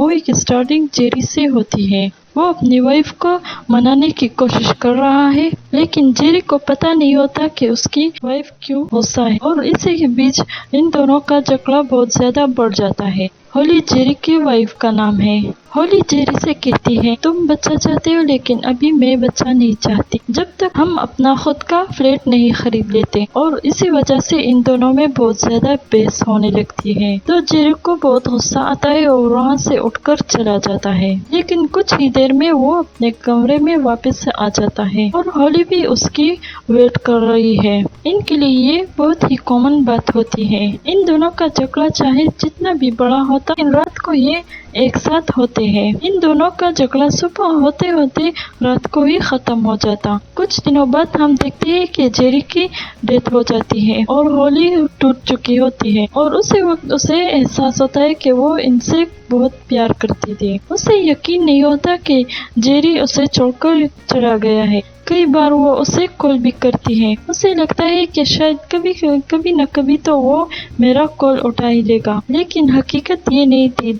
Movie की starting Jerry से होती है। वो अपनी वाइफ को मनाने की कोशिश कर रहा है, लेकिन जेरी को पता नहीं होता कि उसकी वाइफ क्यों गुस्सा है, और इसी के बीच इन दोनों का झगड़ा बहुत ज्यादा बढ़ जाता है। होली जेरी की वाइफ का नाम है। होली जेरी से कहती है, तुम बच्चा चाहते हो लेकिन अभी मैं बच्चा नहीं चाहती जब तक हम अपना खुद का फ्लैट नहीं खरीद लेते, और इसी वजह से इन दोनों में बहुत ज्यादा बहस होने लगती है। तो जेरी को बहुत गुस्सा आता है और वहाँ से उठकर चला जाता है, लेकिन कुछ ही देर में वो अपने कमरे में वापस आ जाता है और होली भी उसकी वेट कर रही है। इनके लिए ये बहुत ही कॉमन बात होती है। इन दोनों का झगड़ा चाहे जितना भी बड़ा होता, इन रात को ये एक साथ होते हैं। इन दोनों का झगड़ा सुबह होते होते रात को ही खत्म हो जाता। कुछ दिनों बाद हम देखते हैं कि जेरी की डेथ हो जाती है और होली टूट चुकी होती है, और उसी वक्त उसे एहसास होता है कि वो इनसे बहुत प्यार करती थी। उसे यकीन नहीं होता कि जेरी उसे छोड़कर चला गया है। कई बार वो उसे कॉल भी करती है। उसे लगता है कि शायद कभी न कभी तो वो मेरा कॉल उठा ही लेगा, लेकिन हकीकत ये नहीं थी।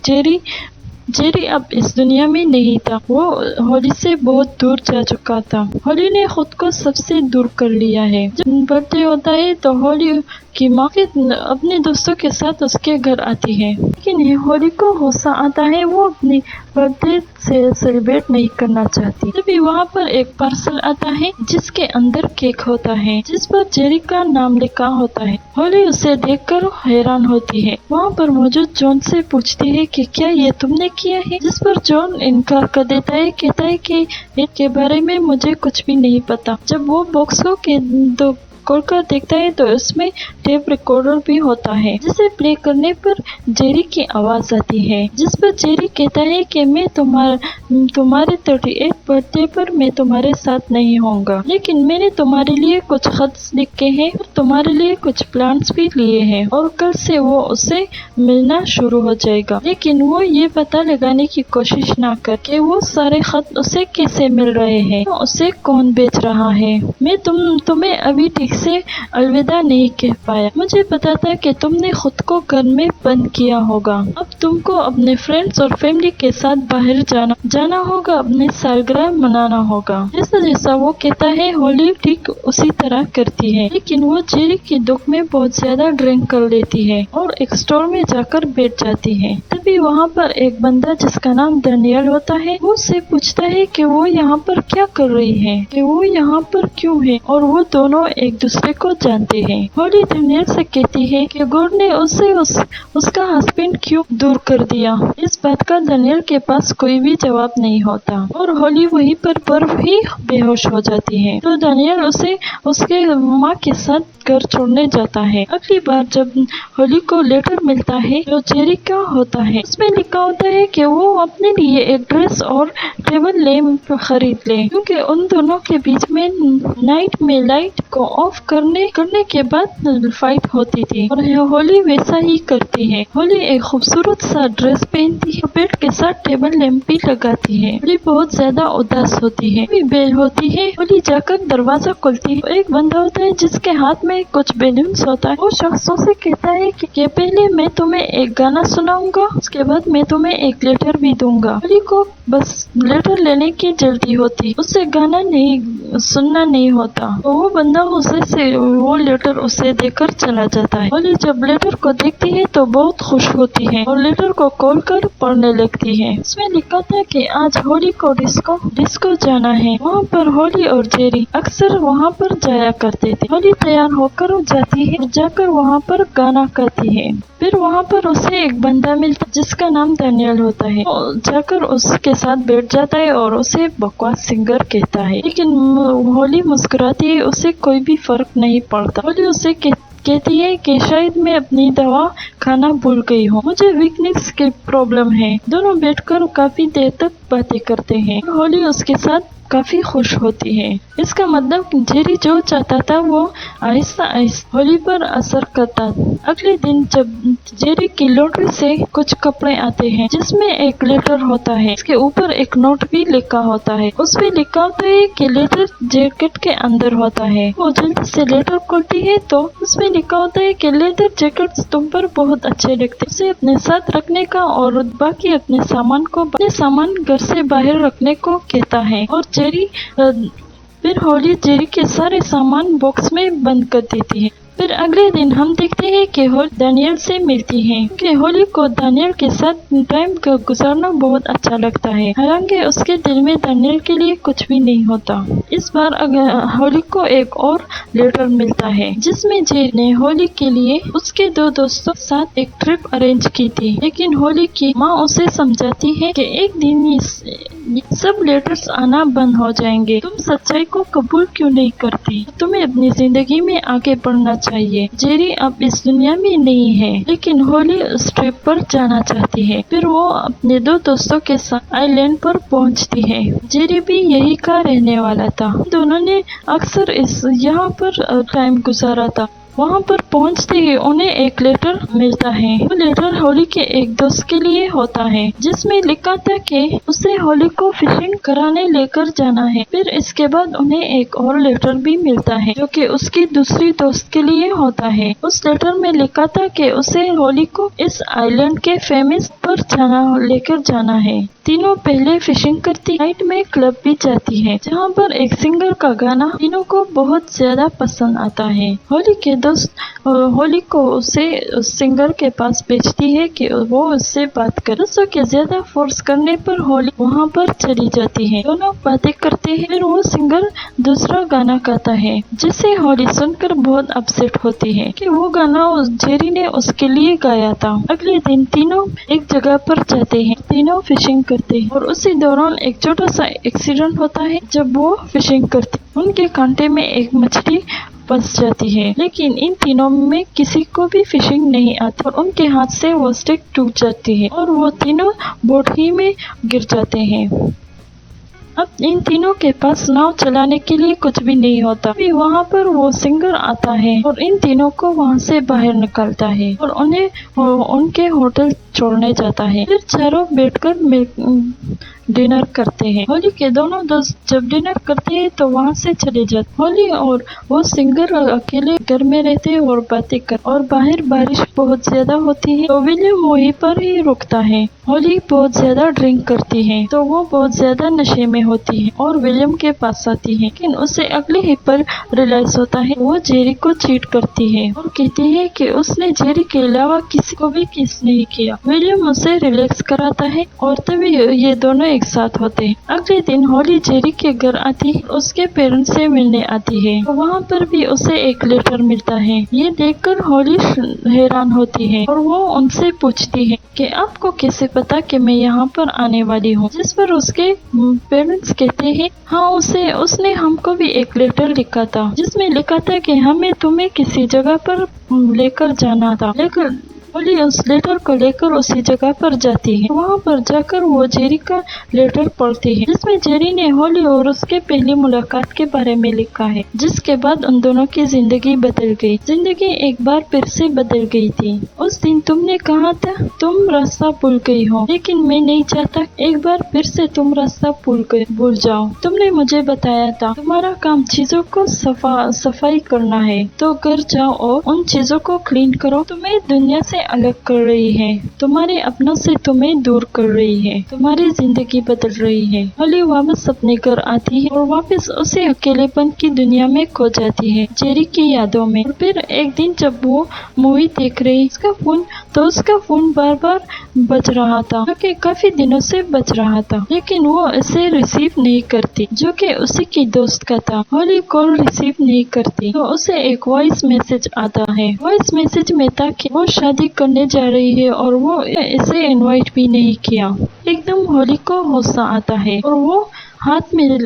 जेरी अब इस दुनिया में नहीं था। वो होली से बहुत दूर जा चुका था। होली ने खुद को सबसे दूर कर लिया है। जब बर्थडे होता है तो होली की माँ अपने दोस्तों के साथ उसके घर आती है, लेकिन होली को गुस्सा आता है। वो अपनी बर्थडे से सेलिब्रेट नहीं करना चाहती। तभी वहाँ पर एक पार्सल आता है जिसके अंदर केक होता है जिस पर जेरी का नाम लिखा होता है। होली उसे देखकर हैरान होती है। वहाँ पर मौजूद जॉन से पूछती है कि क्या ये तुमने किया है, जिस पर जॉन इनकार कर देता है, कहता है कि इसके बारे में मुझे कुछ भी नहीं पता। जब वो बॉक्स को खोलकर देखता है तो उसमें टेप रिकॉर्डर भी होता है, जिसे प्ले करने पर जेरी की आवाज आती है, जिस पर जेरी कहता है कि मैं तुम्हारे 38 बर्थडे पर मैं तुम्हारे साथ नहीं होऊंगा, लेकिन मैंने तुम्हारे लिए कुछ खत लिखे हैं और तुम्हारे लिए कुछ प्लान्स भी लिए हैं, और कल से वो उसे मिलना शुरू हो जाएगा। लेकिन वो ये पता लगाने की कोशिश ना करके वो सारे खत उसे कैसे मिल रहे हैं, तो उसे कौन बेच रहा है। मैं तुम्हें अभी ठीक से अलविदा नहीं कह पाया। मुझे पता था कि तुमने खुद को घर में बंद किया होगा। अब तुमको अपने फ्रेंड्स और फैमिली के साथ बाहर जाना होगा, अपने सालगिरह मनाना होगा। जैसा जैसा वो कहता है होली ठीक उसी तरह करती है, लेकिन वो जेरी के दुख में बहुत ज्यादा ड्रिंक कर लेती है और एक स्टोर में जाकर बैठ जाती है। तभी वहाँ पर एक बंदा जिसका नाम दानियल होता है, वो उससे पूछता है कि वो यहाँ पर क्या कर रही है, कि वो यहाँ पर क्यों है, और वो दोनों एक दूसरे को जानते हैं। होली दानियल से कहती है कि गॉड ने उसे उसका हस्बैंड क्यों दूर कर दिया। इस बात का दानियल के पास कोई भी जवाब नहीं होता और होली वहीं पर ही बेहोश हो जाती है। तो दानियल उसे उसके माँ के साथ घर छोड़ने जाता है। अगली बार जब होली को लेटर मिलता है जो जेरी का होता है, उसमें लिखा होता है कि वो अपने लिए एक ड्रेस और टेबल लैंप खरीद ले, क्योंकि उन दोनों के बीच में नाइट में लाइट को ऑफ करने के बाद फाइट होती थी, और होली वैसा ही करती है। होली एक खूबसूरत सा ड्रेस पहनती है, बेड के साथ टेबल लैंप भी लगाती है। होली बहुत ज्यादा उदास होती है। बेल होती है। होली जाकर दरवाजा खोलती है। एक बंदा होता है जिसके हाथ में कुछ बैलून्स होता है। वो शख्सों से कहता है कि पहले मैं तुम्हें एक गाना सुनाऊंगा, उसके बाद मैं तुम्हें एक लेटर भी दूंगा। होली को बस लेटर लेने की जल्दी होती, उससे गाना नहीं सुनना नहीं होता। तो वो बंदा उसे से वो लेटर उसे देकर चला जाता है। होली जब लेटर को देखती है तो बहुत खुश होती है और लेटर को खोलकर पढ़ने लगती है। इसमें लिखा था कि आज होली को डिस्को जाना है। वहाँ पर होली और जेरी अक्सर वहाँ पर जाया करते थे। होली तैयार होकर जाती है और जाकर वहाँ पर गाना गाती है। फिर वहाँ पर उसे एक बंदा मिलता जिसका नाम दानियल होता है। जाकर उसके साथ बैठ जाता है और उसे बकवास सिंगर कहता है, लेकिन होली मुस्कुराती है, उसे कोई भी फर्क नहीं पड़ता। होली उसे कहती है कि शायद मैं अपनी दवा खाना भूल गई हूँ, मुझे वीकनेस की प्रॉब्लम है। दोनों बैठकर काफी देर तक बातें करते हैं। होली उसके साथ काफी खुश होती है। इसका मतलब जेरी जो चाहता था वो आहिस्ता आहिस्ता होली पर असर करता। अगले दिन जब जेरी की लॉटरी से कुछ कपड़े आते हैं जिसमें एक लेटर होता है, इसके ऊपर एक नोट भी लिखा होता है। उसमें लिखा होता है कि लेटर जैकेट के अंदर होता है। वो जल्दी से लेटर खोलती है तो उसमें लिखा होता है कि लेदर जैकेट तुम पर बहुत अच्छे लगते, उसे अपने साथ रखने का और बाकी अपने सामान घर से बाहर रखने को कहता है। और जेरी फिर होली जेरी के सारे सामान बॉक्स में बंद कर देती है। फिर अगले दिन हम देखते हैं कि होली दानियल से मिलती है क्योंकि होली को दानियल के साथ टाइम का गुजारना बहुत अच्छा लगता है, हालांकि उसके दिल में दानियल के लिए कुछ भी नहीं होता। इस बार होली को एक और लेटर मिलता है जिसमें जेरी ने होली के लिए उसके 2 दोस्तों के साथ एक ट्रिप अरेंज की थी, लेकिन होली की माँ उसे समझाती है कि एक दिन ये सब लेटर्स आना बंद हो जाएंगे। तुम सच्चाई को कबूल क्यों नहीं करती? तुम्हें अपनी जिंदगी में आगे बढ़ना चाहिए। जेरी अब इस दुनिया में नहीं है, लेकिन होली उस ट्रिप पर जाना चाहती है। फिर वो अपने 2 दोस्तों के साथ आइलैंड पर पहुंचती है। जेरी भी यही का रहने वाला था। दोनों ने अक्सर यहाँ पर टाइम गुजारा था। वहाँ पर पहुँचते ही उन्हें एक लेटर मिलता है। वो लेटर होली के एक दोस्त के लिए होता है जिसमें लिखा था कि उसे होली को फिशिंग कराने लेकर जाना है। फिर इसके बाद उन्हें एक और लेटर भी मिलता है जो कि उसकी दूसरी दोस्त के लिए होता है। उस लेटर में लिखा था कि उसे होली को इस आइलैंड के फेमस पर लेकर जाना है। तीनों पहले फिशिंग करती, नाइट में क्लब भी जाती है जहाँ पर एक सिंगर का गाना तीनों को बहुत ज्यादा पसंद आता है। होली के दोस्त होली को उसे उस सिंगर के पास भेजती है कि वो उससे बात करे। दोस्तों के ज्यादा फोर्स करने पर होली वहाँ पर चली जाती है। दोनों बातें करते हैं। फिर वो सिंगर दूसरा गाना गाता है जिसे होली सुनकर बहुत अपसेट होती है कि वो गाना जेरी ने उसके लिए गाया था। अगले दिन तीनों एक जगह पर जाते हैं, तीनों फिशिंग करते हैं और उसी दौरान एक छोटा सा एक्सीडेंट होता है। जब वो फिशिंग करते उनके कांटे में एक मछली फंस जाती है, लेकिन इन तीनों में किसी को भी फिशिंग नहीं आती और उनके हाथ से वो स्टिक टूट जाती है और वो तीनों बोट ही में गिर जाते हैं। अब इन तीनों के पास नाव चलाने के लिए कुछ भी नहीं होता। फिर वहाँ पर वो सिंगर आता है और इन तीनों को वहाँ से बाहर निकालता है और उन्हें उनके होटल छोड़ने जाता है। फिर चारों बैठकर डिनर करते हैं। होली के दोनों दोस्त जब डिनर करते हैं तो वहाँ से चले जाते। होली और वो सिंगर अकेले घर में रहते हैं और बातें कर और बाहर बारिश बहुत ज्यादा होती है तो विलियम वहीं पर ही रुकता है। होली बहुत ज्यादा ड्रिंक करती है तो वो बहुत ज्यादा नशे में होती है और विलियम के पास आती है, लेकिन उसे अगले ही पर रियलाइज होता है वो जेरी को चीट करती है और कहती है कि उसने जेरी के अलावा किसी को भी किस नहीं किया। विलियम उसे रिलैक्स कराता है और तभी ये दोनों एक साथ होते हैं। अगले दिन होली जेरी के घर आती है, उसके पेरेंट्स से मिलने आती है तो वहाँ पर भी उसे एक लेटर मिलता है। ये देखकर होली हैरान होती है और वो उनसे पूछती है कि आपको कैसे पता कि मैं यहाँ पर आने वाली हूँ, जिस पर उसके पेरेंट्स कहते हैं हाँ उसने हमको भी एक लेटर लिखा था जिसमें लिखा था कि हमें तुम्हें किसी जगह पर लेकर जाना था। होली उस लेटर को लेकर उसी जगह पर जाती है। वहाँ पर जाकर वो जेरी का लेटर पढ़ती है जिसमें जेरी ने होली और उसके पहली मुलाकात के बारे में लिखा है, जिसके बाद उन दोनों की जिंदगी बदल गई। जिंदगी एक बार फिर से बदल गई थी। उस दिन तुमने कहा था तुम रास्ता भूल गई हो, लेकिन मैं नहीं चाहता एक बार फिर से तुम रास्ता भूल जाओ। तुमने मुझे बताया था तुम्हारा काम चीजों को सफाई करना है, तो घर जाओ और उन चीजों को क्लीन करो। तुम्हें दुनिया से अलग कर रही है, तुम्हारे अपनों से तुम्हें दूर कर रही है, तुम्हारी जिंदगी बदल रही है। होली वापस अपने घर आती है और वापस उसे अकेलेपन की दुनिया में खो जाती है, जेरी की यादों में। और फिर एक दिन जब वो मूवी देख रही उसका फोन बार बार बज रहा था, जो कि काफी दिनों से बज रहा था, लेकिन वो इसे रिसीव नहीं करती, जो कि उसी की दोस्त का था। होली कॉल रिसीव नहीं करती तो उसे एक वॉइस मैसेज आता है। वॉइस मैसेज में था कि वो शादी करने जा रही है और वो इसे इनवाइट भी नहीं किया। एकदम होली को गुस्सा आता है और वो हाथ में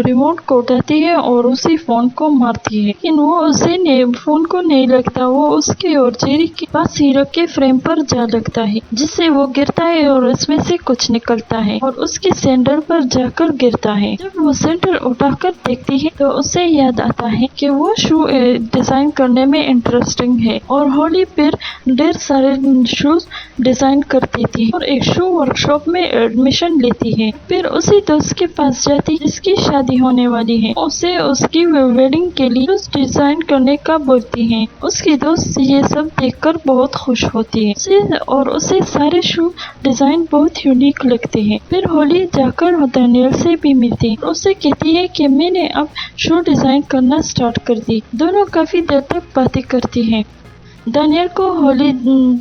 रिमोट को उठाती है और उसी फोन को मारती है, लेकिन वो उसे फोन को नहीं लगता। वो उसके और जेरी के पास हीरो के फ्रेम पर जा लगता है, जिससे वो गिरता है और उसमें से कुछ निकलता है और उसके सैंडल पर जाकर गिरता है। जब वो सैंडल उठाकर देखती है तो उसे याद आता है कि वो शू डिजाइन करने में इंटरेस्टिंग है और होली फिर ढेर सारे शूज डिजाइन करती थी और एक शू वर्कशॉप में एडमिशन लेती है। फिर उसी दोस्त के पास जाती जिसकी शादी होने वाली है, उसे उसकी वेडिंग के लिए डिजाइन करने का बोलती है। उसकी दोस्त ये सब देखकर बहुत खुश होती है और उसे सारे शू डिजाइन बहुत यूनिक लगते हैं। फिर होली जाकर दानियल से भी मिलती है, उसे कहती है कि मैंने अब शू डिजाइन करना स्टार्ट कर दी। दोनों काफी देर तक बातें करती हैं। दानियल को होली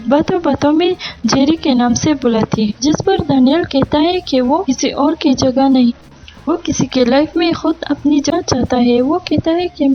बातों बातों में जेरी के नाम से बुलाती है, जिस पर दानियल कहता है कि वो किसी और की जगह नहीं, वो किसी के लाइफ में खुद अपनी जगह चाहता है। वो कहता है कि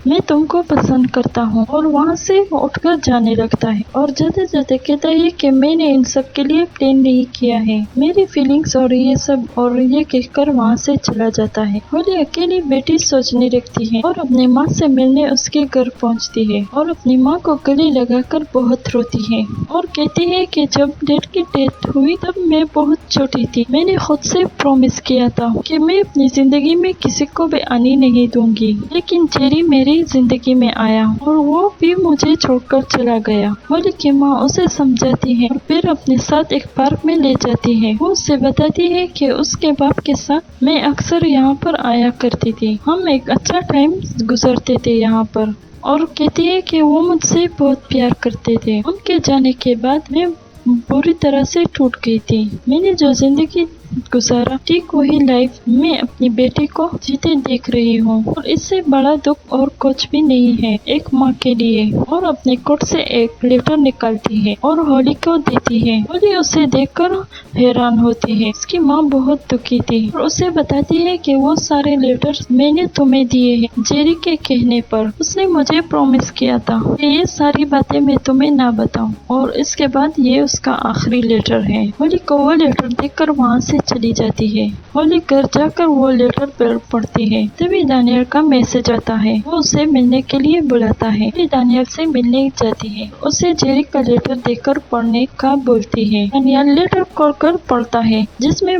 मैं तुमको पसंद करता हूँ और वहाँ से उठकर जाने लगता है और जाते जाते कहता है कि मैंने इन सब के लिए प्लान नहीं किया है, मेरी फीलिंग्स और ये सब, और ये कहकर वहाँ से चला जाता है। होली अकेली बेटी सोचने लगती है और अपनी माँ से मिलने उसके घर पहुँचती है और अपनी माँ को गले लगाकर बहुत रोती है और कहती है कि जब डैड की डेथ हुई तब मैं बहुत छोटी थी, मैंने खुद से प्रॉमिस किया था कि मैं अपनी जिंदगी में किसी को भी आने नहीं दूंगी, लेकिन जेरी मेरी जिंदगी में आया और वो भी मुझे छोड़कर चला गया। होली की माँ उसे समझाती है और फिर अपने साथ एक पार्क में ले जाती है। वो उसे बताती है कि उसके बाप के साथ मैं अक्सर यहाँ पर आया करती थी, हम एक अच्छा टाइम गुजरते थे यहाँ पर, और कहती है कि वो मुझसे बहुत प्यार करते थे। उनके जाने के बाद मैं पूरी तरह से टूट गई थी। मैंने जो जिंदगी गुजारा ठीक वही लाइफ मैं अपनी बेटी को जीते देख रही हूँ और इससे बड़ा दुख और कुछ भी नहीं है एक माँ के लिए। और अपने कोट से एक लेटर निकालती है और होली को देती है। होली उसे देखकर हैरान होती है। उसकी माँ बहुत दुखी थी और उसे बताती है कि वो सारे लेटर्स मैंने तुम्हें दिए हैं जेरी के कहने पर। उसने मुझे प्रॉमिस किया था कि ये सारी बातें मैं तुम्हें ना बताऊं और इसके बाद ये उसका आखिरी लेटर है। होली को वो लेटर देखकर वहाँ से चली जाती है। होली घर जाकर वो लेटर पढ़ती है, तभी दानियल का मैसेज आता है। वो उसे मिलने के लिए बुलाता है। होली दानियल से मिलने जाती है, उसे जेरी का लेटर देकर पढ़ने का बोलती है। दानियल लेटर खोलकर पढ़ता है, जिसमें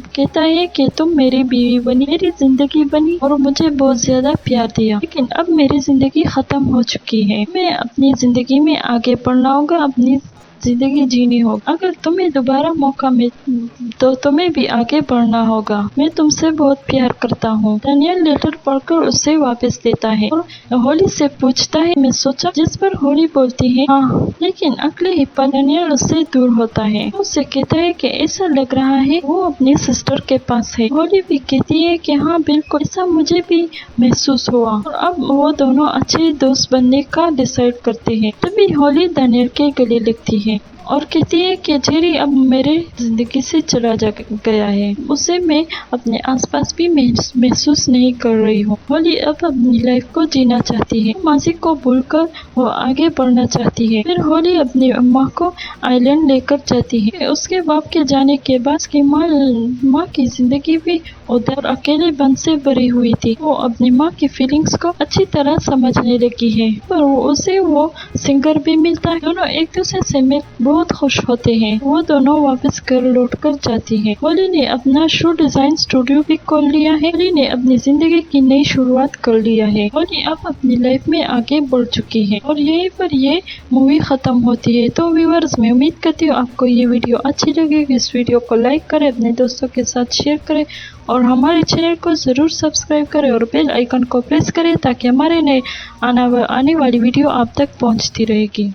कहता है कि तुम मेरी बीवी बनी, मेरी जिंदगी बनी और मुझे बहुत ज्यादा प्यार दिया, लेकिन अब मेरी जिंदगी खत्म हो चुकी है। मैं अपनी जिंदगी में आगे बढ़ना होगा, अपनी जिंदगी जीनी होगी। अगर तुम्हें दोबारा मौका मिले तो तुम्हें भी आगे बढ़ना होगा। मैं तुमसे बहुत प्यार करता हूँ। दानियल लेटर पढ़कर उसे वापस देता है और होली से पूछता है मैं सोचा, जिस पर होली बोलती है हाँ, लेकिन अगले ही पल दानियल उससे दूर होता है। उससे कहता है कि ऐसा लग रहा है वो अपनी सिस्टर के पास है। होली भी कहती है कि हाँ बिल्कुल, ऐसा मुझे भी महसूस हुआ और अब वो दोनों अच्छे दोस्त बनने का डिसाइड करते हैं। तभी होली दानियल के गले लगती है और कहती है कि जेरी अब मेरे जिंदगी से चला गया है, उसे मैं अपने आसपास भी महसूस नहीं कर रही हूँ। होली अब अपनी लाइफ को जीना चाहती है, मासी को भूलकर वो आगे बढ़ना चाहती है। फिर होली अपनी माँ को आइलैंड लेकर जाती है। उसके बाप के जाने के बाद उसकी माँ की जिंदगी भी उधर अकेले बन से भरी हुई थी। वो अपनी माँ की फीलिंग्स को अच्छी तरह समझने लगी है, पर उसे वो सिंगर भी मिलता है। दोनों एक दूसरे से मिल बहुत खुश होते हैं। वो दोनों वापस घर लौटकर जाती है। होली ने अपना शू डिजाइन स्टूडियो भी खोल लिया है। होली ने अपनी जिंदगी की नई शुरुआत कर लिया है। होली अब अपनी लाइफ में आगे बढ़ चुकी है और यहीं पर ये मूवी खत्म होती है। तो व्यूअर्स, मैं उम्मीद करती हूँ आपको ये वीडियो अच्छी लगेगी। इस वीडियो को लाइक करें, अपने दोस्तों के साथ शेयर करें और हमारे चैनल को जरूर सब्सक्राइब करें और बेल आइकन को प्रेस करें ताकि हमारे नए आने वाली वीडियो आप तक पहुंचती रहेगी।